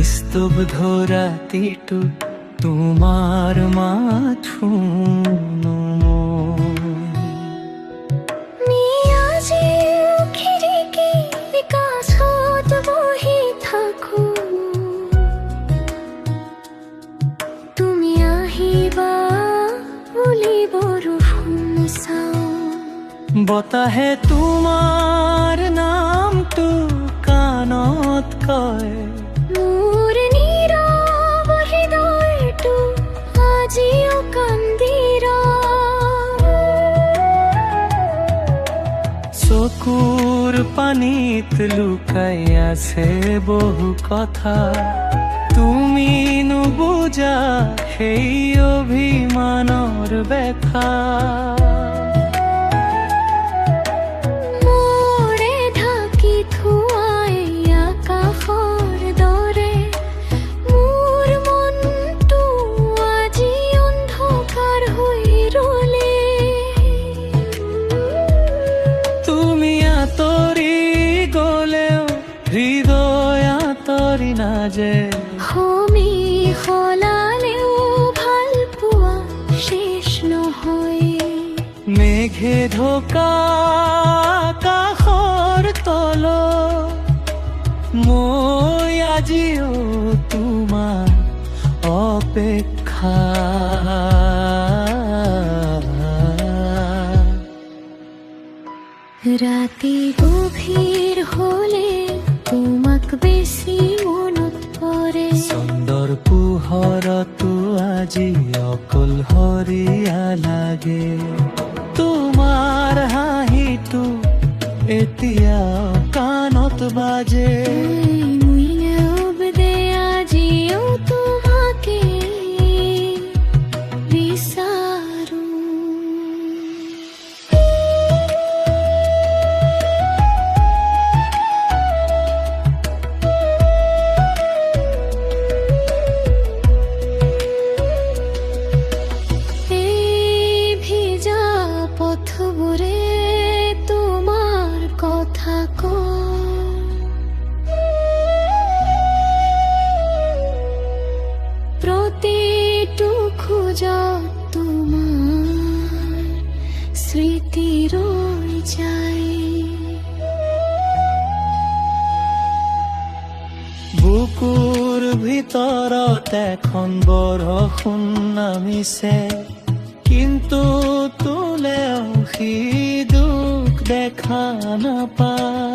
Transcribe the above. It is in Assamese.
স্তব্ধ ৰাতিটু তোমাৰ মাথু বতাহে তোমাৰ নামটো কাণত কয় মোৰ নীৰৱ হৃদয়টো আজিও কান্দিৰ চকুৰ পানীত লুকাই আছে বহু কথা তুমি নুবুজা সেই অভিমানৰ ব্যথা যে হমি হলালেও ভাল পোৱা শেষ নহয় মেঘে ঢোকা আকাশৰ তল মই আজিও তোমাৰ অপেক্ষা ৰাতি গভীৰ হলে তোমাক বেছি মনত পৰে চন্দৰ পোহৰতো আজি অকলশৰীয়া লাগে তোমাৰ হাঁহিটো এতিয়া কাণত বাজে আজিও তোমাকে বিচাৰো পথবোৰে তোমাৰ কথা প্ৰতিটো খোজত তোমাৰ স্মৃতি ৰৈ যায় বুকুৰ ভিতৰত এখন বৰষুণ নামিছে কিন্তু তোলেও সি দুখ দেখা নাপায়